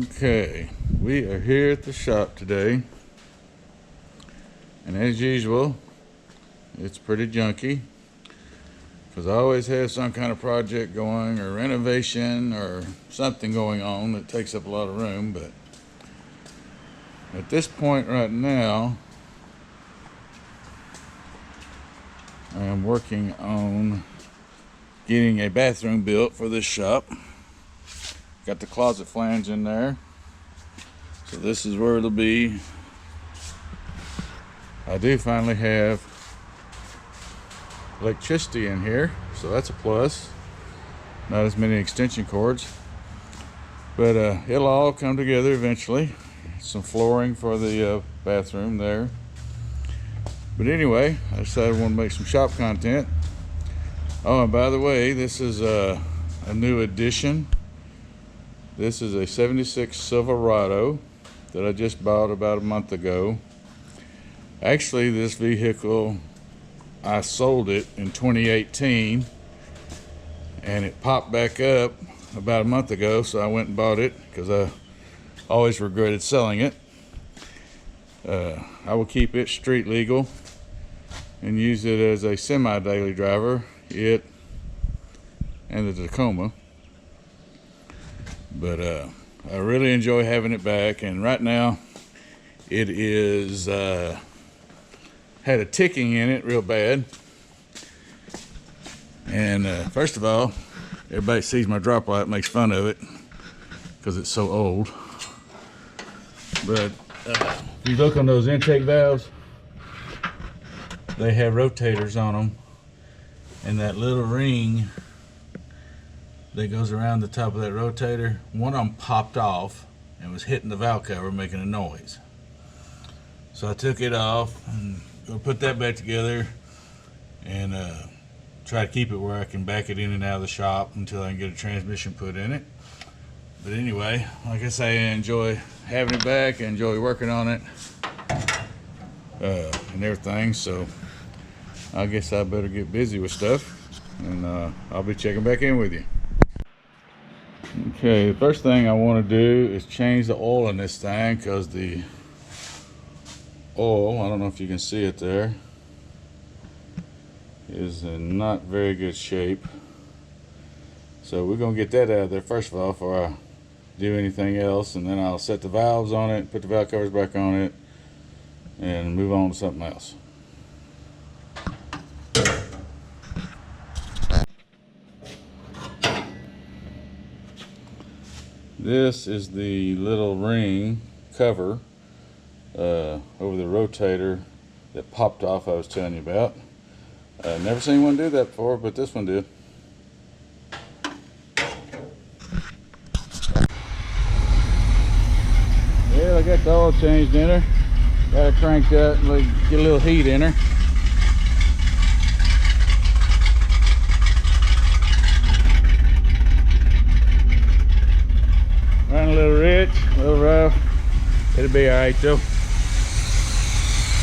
Okay, we are here at the shop today, and as usual, it's pretty junky because I always have some kind of project going or renovation or something going on that takes up a lot of room. But at this point right now, I am working on getting a bathroom built for this shop. Got the closet flange in there, so this is where it'll be. I do finally have electricity in here, so that's a plus. Not as many extension cords, but it'll all come together eventually. Some flooring for the bathroom there. But anyway, I decided I want to make some shop content. Oh, and by the way, this is a new addition. This is a 76 Silverado that I just bought about a month ago. Actually, this vehicle, I sold it in 2018, and it popped back up about a month ago, so I went and bought it because I always regretted selling it. I will keep it street legal and use it as a semi-daily driver, it and the Tacoma. But I really enjoy having it back, and right now it is had a ticking in it real bad. And first of all, everybody sees my drop light, makes fun of it because it's so old. But if you look on those intake valves, they have rotators on them, and that little ring that goes around the top of that rotator, one of them popped off and was hitting the valve cover, making a noise. So I took it off and go put that back together and try to keep it where I can back it in and out of the shop until I can get a transmission put in it. But anyway, like I say, I enjoy having it back, I enjoy working on it and everything. So I guess I better get busy with stuff, and I'll be checking back in with you. Okay, the first thing I want to do is change the oil in this thing, because the oil, I don't know if you can see it there, is in not very good shape. So we're going to get that out of there first of all before I do anything else, and then I'll set the valves on it, put the valve covers back on it, and move on to something else. This is the little ring cover over the rotator that popped off I was telling you about. Never seen one do that before, but this one did. Yeah, I got the oil changed in her. Got it cranked up and get a little heat in her. Running a little rich, a little rough. It'll be alright though.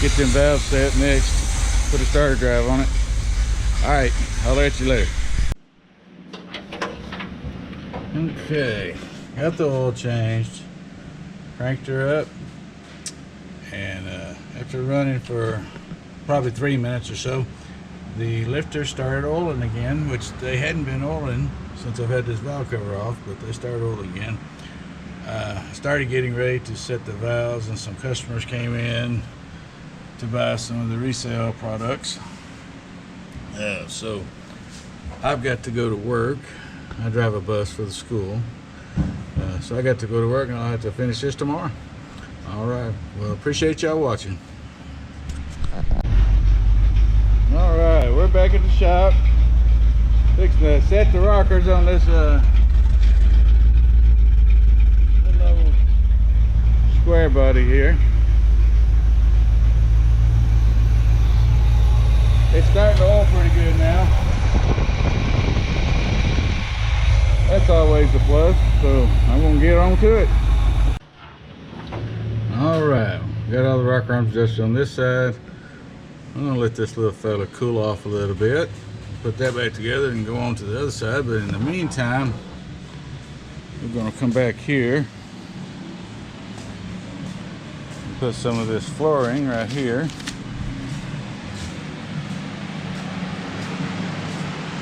Get them valves set next. Put a starter drive on it. Alright, I'll let you later. Okay, got the oil changed. Cranked her up. And after running for probably 3 minutes or so, the lifter started oiling again, which they hadn't been oiling since I've had this valve cover off, but they started oiling again. Started getting ready to set the valves, and some customers came in to buy some of the resale products. So I've got to go to work. I drive a bus for the school, so I got to go to work, and I'll have to finish this tomorrow. All right, well, appreciate y'all watching. All right, we're back at the shop, fixing to set the rockers on this square body here. It's starting to oil pretty good now. That's always a plus, so I'm gonna get on to it. Alright, got all the rocker arms just on this side. I'm gonna let this little fella cool off a little bit, put that back together and go on to the other side. But in the meantime, we're gonna come back here Put some of this flooring right here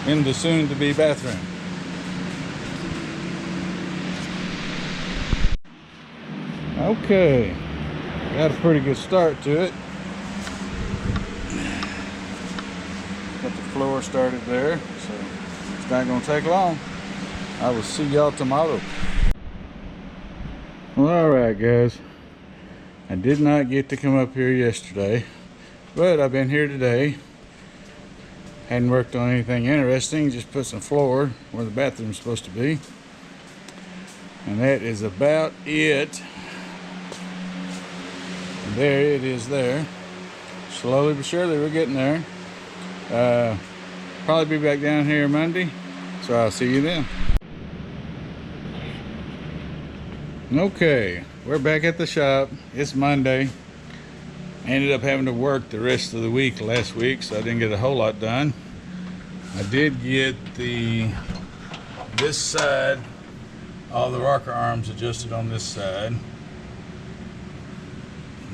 in the soon-to-be bathroom. Okay, got a pretty good start to it. Got the floor started there, so it's not going to take long. I will see y'all tomorrow. Well, alright guys, I did not get to come up here yesterday, but I've been here today. Hadn't worked on anything interesting, just put some floor where the bathroom's supposed to be. And that is about it. And there it is there. Slowly but surely we're getting there. Probably be back down here Monday, so I'll see you then. Okay, we're back at the shop. It's Monday. I ended up having to work the rest of the week last week, so I didn't get a whole lot done. I did get this side, all the rocker arms adjusted on this side.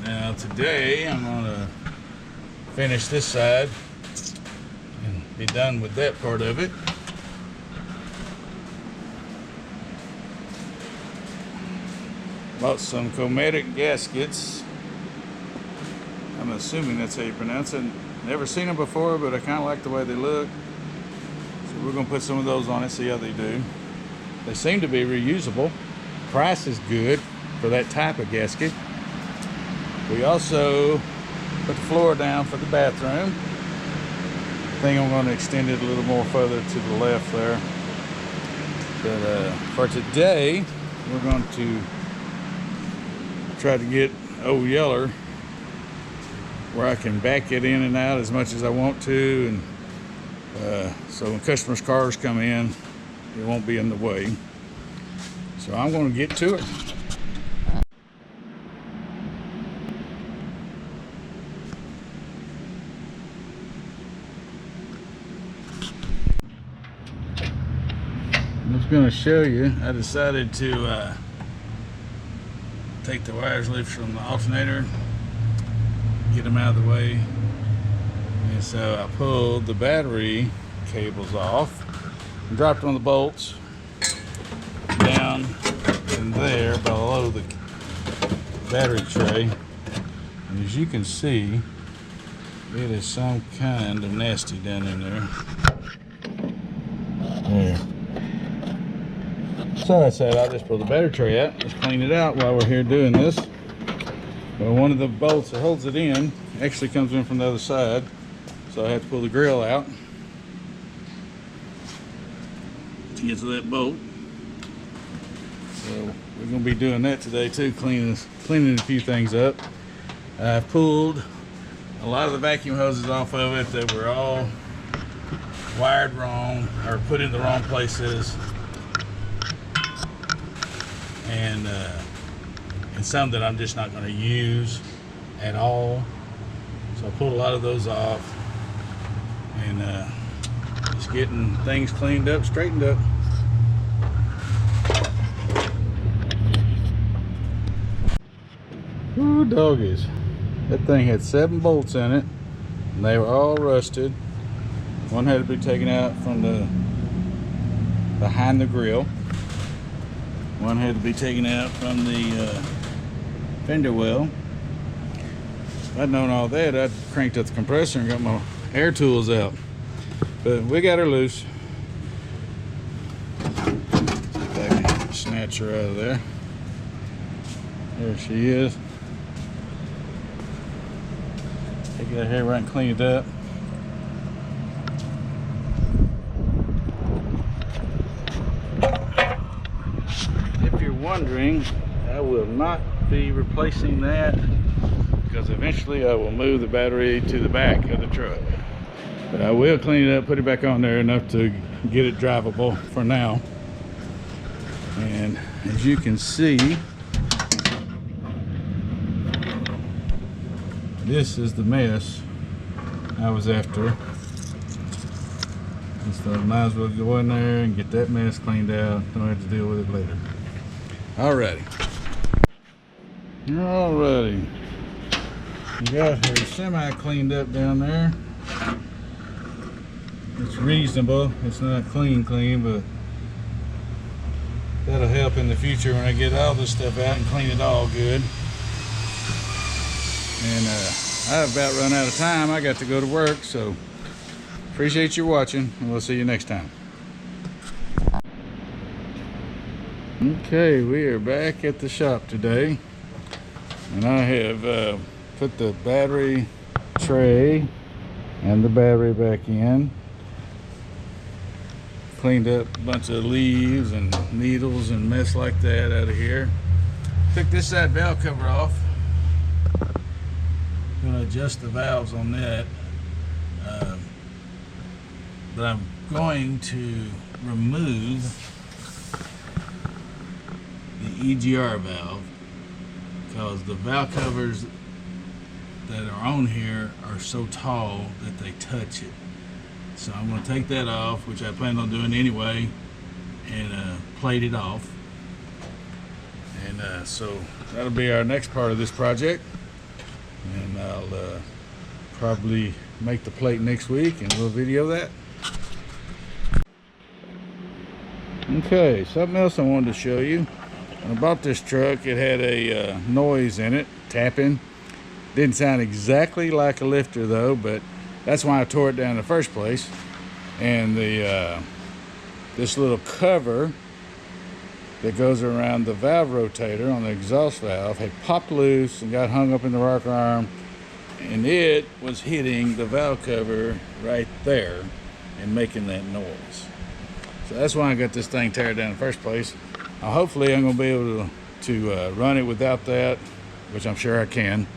Now today I'm gonna finish this side and be done with that part of it. Bought some chromatic gaskets. I'm assuming that's how you pronounce it. Never seen them before, but I kind of like the way they look. So we're going to put some of those on it, see how they do. They seem to be reusable. Price is good for that type of gasket. We also put the floor down for the bathroom. I think I'm going to extend it a little more further to the left there. But for today, we're going to try to get Old Yeller where I can back it in and out as much as I want to, and so when customers' cars come in, it won't be in the way. So I'm going to get to it. I'm just going to show you, I decided to take the wires loose from the alternator, get them out of the way, and so I pulled the battery cables off and dropped on the bolts down in there below the battery tray. And as you can see, it is some kind of nasty down in there. There. So I said I'll just pull the battery tray out. Let's clean it out while we're here doing this. Well, one of the bolts that holds it in actually comes in from the other side, so I have to pull the grill out to get to that bolt. So we're going to be doing that today too, cleaning a few things up. I've pulled a lot of the vacuum hoses off of it that were all wired wrong or put in the wrong places. And some that I'm just not going to use at all. So I pulled a lot of those off and just getting things cleaned up, straightened up. Ooh, doggies. That thing had 7 bolts in it and they were all rusted. One had to be taken out from the behind the grill. One had to be taken out from the fender well. If I'd known all that, I'd cranked up the compressor and got my air tools out. But we got her loose. See if I can snatch her out of there. There she is. Take her hair right and clean it up. If you're wondering, I will not be replacing that because eventually I will move the battery to the back of the truck. But I will clean it up, put it back on there enough to get it drivable for now. And as you can see, this is the mess I was after. So I might as well go in there and get that mess cleaned out. Don't have to deal with it later. Alrighty. You got her semi cleaned up down there. It's reasonable. It's not clean, but that'll help in the future when I get all this stuff out and clean it all good. And I've about run out of time. I got to go to work, so appreciate you watching, and we'll see you next time. Okay, we are back at the shop today, and I have put the battery tray and the battery back in. Cleaned up a bunch of leaves and needles and mess like that out of here. Took this side valve cover off. Gonna adjust the valves on that, but I'm going to remove the EGR valve because the valve covers that are on here are so tall that they touch it. So I'm going to take that off, which I plan on doing anyway, and plate it off. And so that'll be our next part of this project. And I'll probably make the plate next week and we'll video that. Okay, something else I wanted to show you. When I bought this truck, it had a noise in it, tapping. Didn't sound exactly like a lifter though, but that's why I tore it down in the first place. And the this little cover that goes around the valve rotator on the exhaust valve had popped loose and got hung up in the rocker arm, and it was hitting the valve cover right there and making that noise. So that's why I got this thing teared down in the first place. Hopefully I'm going to be able to run it without that, which I'm sure I can,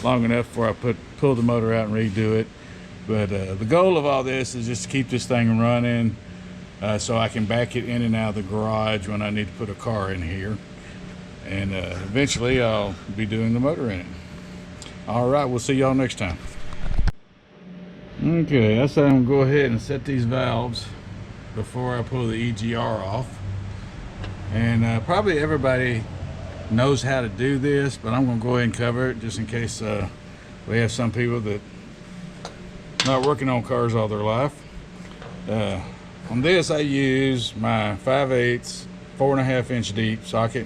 long enough before I pull the motor out and redo it. But the goal of all this is just to keep this thing running, so I can back it in and out of the garage when I need to put a car in here. And eventually I'll be doing the motor in it. All right, we'll see y'all next time. Okay, I said I'm going to go ahead and set these valves before I pull the EGR off. And probably everybody knows how to do this, but I'm going to go ahead and cover it just in case we have some people that not working on cars all their life. On this I use my 5/8 4.5 inch deep socket,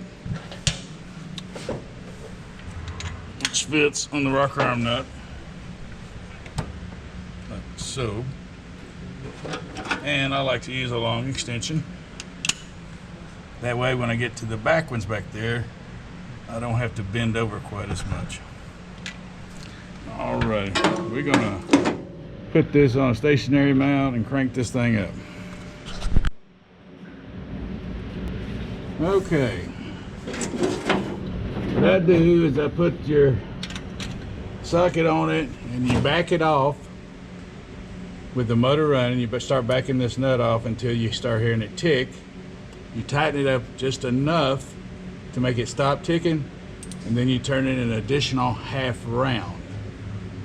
which fits on the rocker arm nut like so. And I like to use a long extension. That way when I get to the back ones back there, I don't have to bend over quite as much. Alright, we're gonna put this on a stationary mount and crank this thing up. Okay, what I do is I put your socket on it and you back it off with the motor running. You start backing this nut off until you start hearing it tick. You tighten it up just enough to make it stop ticking, and then you turn it an additional half round.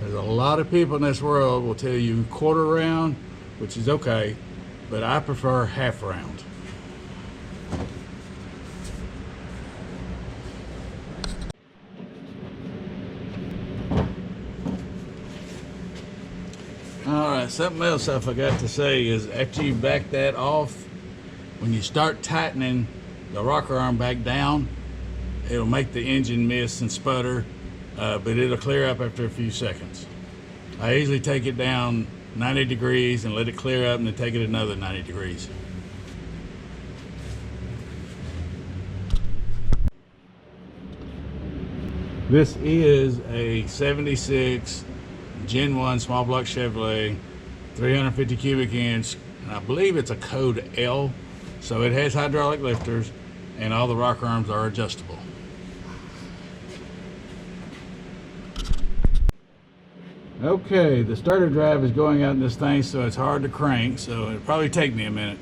There's a lot of people in this world will tell you quarter round, which is okay, but I prefer half round. Alright, something else I forgot to say is after you back that off, when you start tightening the rocker arm back down, it'll make the engine miss and sputter, but it'll clear up after a few seconds. I usually take it down 90 degrees and let it clear up and then take it another 90 degrees. This is a 76 Gen 1 small block Chevrolet, 350 cubic inch, and I believe it's a code L, so it has hydraulic lifters and all the rocker arms are adjustable. Okay, the starter drive is going out in this thing, so it's hard to crank, so it'll probably take me a minute.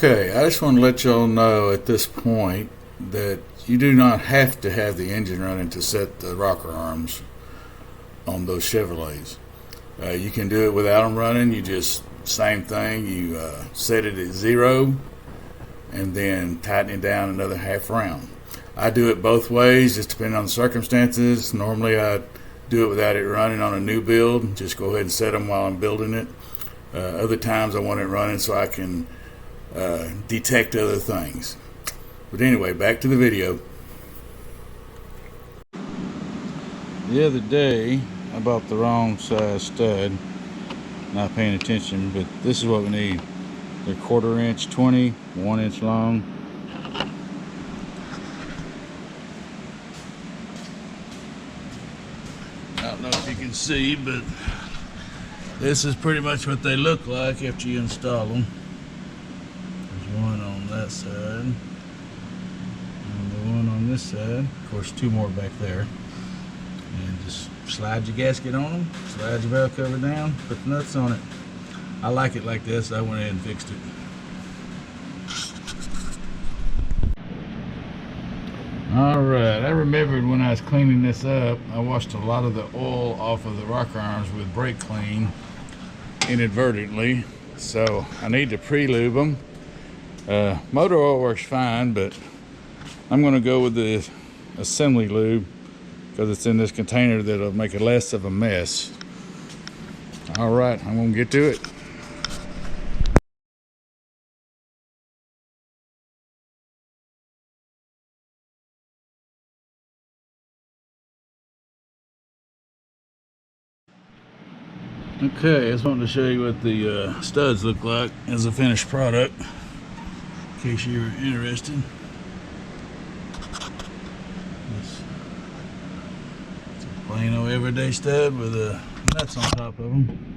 Okay, I just want to let y'all know at this point that you do not have to have the engine running to set the rocker arms on those Chevrolets. You can do it without them running. You just, same thing, you set it at 0 and then tighten it down another half round. I do it both ways, just depending on the circumstances. Normally I do it without it running on a new build. Just go ahead and set them while I'm building it. Other times I want it running so I can detect other things. But anyway, back to the video. The other day I bought the wrong size stud, not paying attention, but this is what we need. They're 1/4 inch 20, 1 inch long. I don't know if you can see, but this is pretty much what they look like after you install them. There's one on that side and the one on this side. Of course, 2 more back there. And just slide your gasket on them, slide your valve cover down, put the nuts on it. I like it like this. I went ahead and fixed it. Alright, I remembered when I was cleaning this up, I washed a lot of the oil off of the rocker arms with brake clean inadvertently, so I need to pre-lube them. Motor oil works fine, but I'm going to go with the assembly lube because it's in this container that'll make it less of a mess. Alright, I'm going to get to it. Okay, I just wanted to show you what the studs look like as a finished product, in case you were interested. It's a plain old everyday stud with nuts on top of them.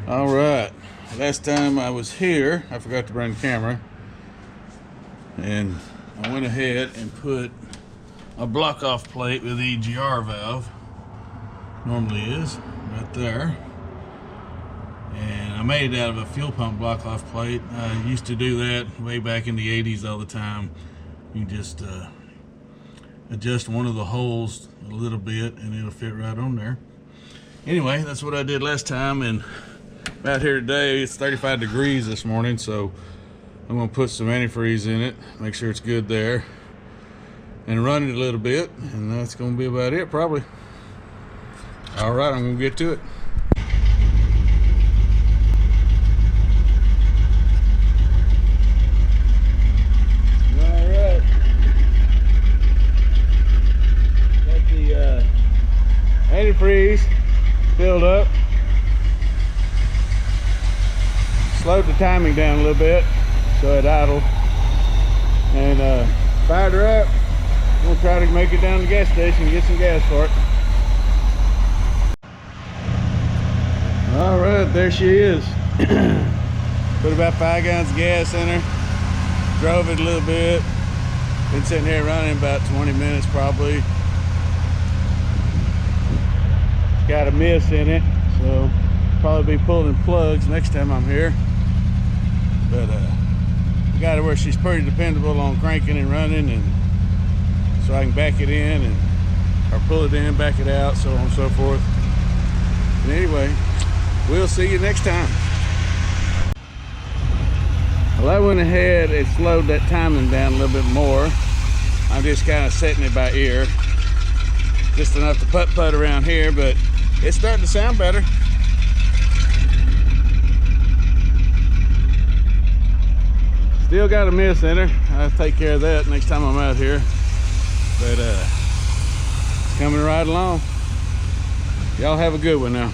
All right, last time I was here, I forgot to bring the camera, and I went ahead and put a block off plate with the EGR valve, normally is right there, and I made it out of a fuel pump block off plate. I used to do that way back in the 80s all the time. You just adjust one of the holes a little bit and it'll fit right on there. Anyway, that's what I did last time, and out here today it's 35 degrees this morning, so I'm going to put some antifreeze in it, make sure it's good there, and run it a little bit, and that's going to be about it probably. Alright, I'm going to get to it. Alright, got the antifreeze filled up. Slowed the timing down a little bit so it idled, and fired her up. We'll try to make it down to the gas station and get some gas for it. All right, there she is. Put about 5 gallons of gas in her, drove it a little bit, been sitting here running about 20 minutes probably. Got a miss in it, so probably be pulling plugs next time I'm here. But got her where she's pretty dependable on cranking and running, and so I can back it in and or pull it in, back it out, so on and so forth. And anyway, we'll see you next time. Well, I went ahead and slowed that timing down a little bit more. I'm just kind of setting it by ear, just enough to putt around here, but it's starting to sound better. Still got a miss in her. I'll take care of that next time I'm out here. But it's coming right along. Y'all have a good one now.